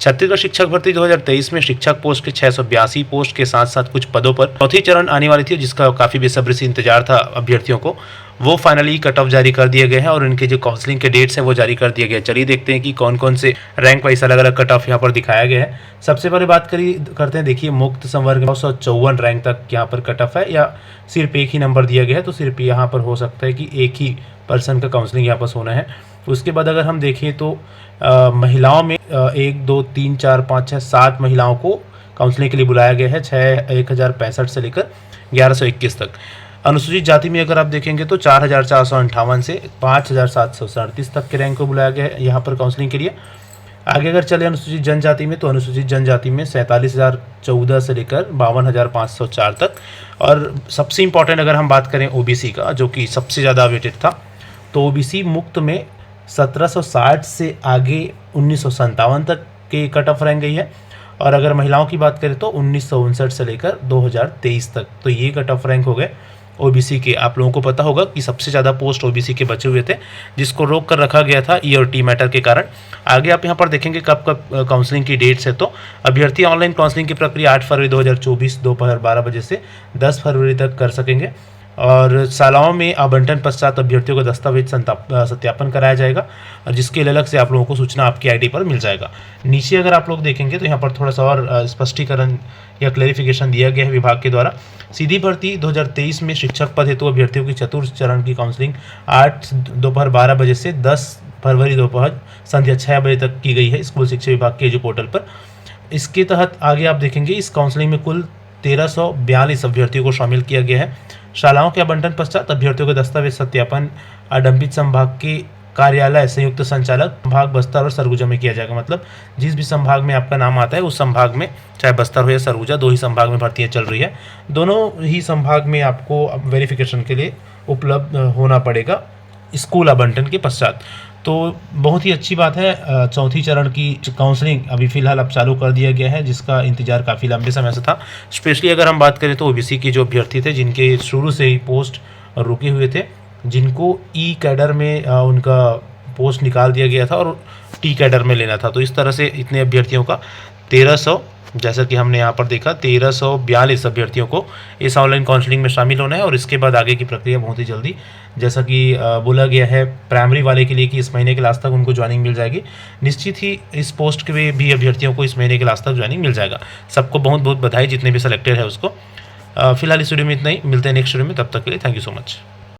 छत्तीसगढ़ शिक्षक भर्ती 2023 में शिक्षक पोस्ट के 682 पोस्ट के साथ साथ कुछ पदों पर चौथी चरण आने वाली थी, जिसका काफ़ी बेसब्री से इंतजार था अभ्यर्थियों को। वो फाइनली कट ऑफ जारी कर दिए गए हैं और इनके जो काउंसलिंग के डेट्स हैं वो जारी कर दिए गए। चलिए देखते हैं कि कौन कौन से रैंक वाइज अलग अलग कट ऑफ यहाँ पर दिखाया गया है। सबसे पहले बात करते हैं, देखिए मुक्त संवर्ग 954 रैंक तक यहाँ पर कट ऑफ है, या सिर्फ एक ही नंबर दिया गया है, तो सिर्फ यहाँ पर हो सकता है कि एक ही पर्सन का काउंसलिंग यहाँ पर होना है। उसके बाद अगर हम देखें तो महिलाओं में 1 2 3 4 5 6 7 महिलाओं को काउंसलिंग के लिए बुलाया गया है, 1065 से लेकर 1121 तक। अनुसूचित जाति में अगर आप देखेंगे तो 4458 से 5737 तक के रैंक को बुलाया गया है यहाँ पर काउंसलिंग के लिए। आगे अगर चले अनुसूचित जनजाति में, तो अनुसूचित जनजाति में 47,014 से लेकर 52,504 तक। और सबसे इम्पॉर्टेंट अगर हम बात करें ओबीसी का, जो कि सबसे ज़्यादा वेटेड था, तो ओबीसी मुक्त में 1760 से आगे 1957 तक के कट ऑफ रैंक गई है। और अगर महिलाओं की बात करें तो 1959 से लेकर 2023 तक, तो ये कट ऑफ रैंक हो गए ओबीसी के। आप लोगों को पता होगा कि सबसे ज़्यादा पोस्ट ओबीसी के बचे हुए थे, जिसको रोक कर रखा गया था ई और टी मैटर के कारण। आगे आप यहाँ पर देखेंगे कब कब काउंसलिंग की डेट्स है, तो अभ्यर्थी ऑनलाइन काउंसलिंग की प्रक्रिया 8 फरवरी 2024 दोपहर 12 बजे से 10 फरवरी तक कर सकेंगे। और शालाओं में आवंटन पश्चात अभ्यर्थियों का दस्तावेज सत्यापन कराया जाएगा, और जिसके लिए अलग से आप लोगों को सूचना आपकी आईडी पर मिल जाएगा। नीचे अगर आप लोग देखेंगे तो यहाँ पर थोड़ा सा और स्पष्टीकरण या क्लैरिफिकेशन दिया गया है विभाग के द्वारा। सीधी भर्ती 2023 में शिक्षक पद हेतु अभ्यर्थियों की चतुर्थ चरण की काउंसलिंग 8 दोपहर 12 बजे से 10 फरवरी दोपहर संध्या 6 बजे तक की गई है स्कूल शिक्षा विभाग के जो पोर्टल पर। इसके तहत आगे आप देखेंगे इस काउंसलिंग में कुल 1342 अभ्यर्थियों को शामिल किया गया है। शालाओं के आवंटन पश्चात अभ्यर्थियों का दस्तावेज सत्यापन अडम्बित संभाग के कार्यालय संयुक्त संचालक संभाग बस्तर और सरगुजा में किया जाएगा। मतलब जिस भी संभाग में आपका नाम आता है उस संभाग में, चाहे बस्तर हो या सरगुजा, 2 ही संभाग में भर्तियां चल रही है, दोनों ही संभाग में आपको वेरिफिकेशन के लिए उपलब्ध होना पड़ेगा स्कूल आवंटन के पश्चात। तो बहुत ही अच्छी बात है, चौथी चरण की काउंसलिंग अभी फ़िलहाल अब चालू कर दिया गया है, जिसका इंतजार काफ़ी लंबे समय से था। स्पेशली अगर हम बात करें तो ओबीसी के जो अभ्यर्थी थे, जिनके शुरू से ही पोस्ट रुके हुए थे, जिनको ई कैडर में उनका पोस्ट निकाल दिया गया था और टी कैडर में लेना था, तो इस तरह से इतने अभ्यर्थियों का 1300, जैसा कि हमने यहाँ पर देखा 1342 अभ्यर्थियों को इस ऑनलाइन काउंसलिंग में शामिल होना है। और इसके बाद आगे की प्रक्रिया बहुत ही जल्दी, जैसा कि बोला गया है प्राइमरी वाले के लिए कि इस महीने के लास्ट तक उनको ज्वाइनिंग मिल जाएगी। निश्चित ही इस पोस्ट के भी अभ्यर्थियों को इस महीने के लास्ट तक ज्वाइनिंग मिल जाएगा। सबको बहुत बहुत बधाई जितने भी सेलेक्टेड है उसको। फिलहाल इस वीडियो में इतना ही, मिलते हैं नेक्स्ट वीडियो में, तब तक के लिए थैंक यू सो मच।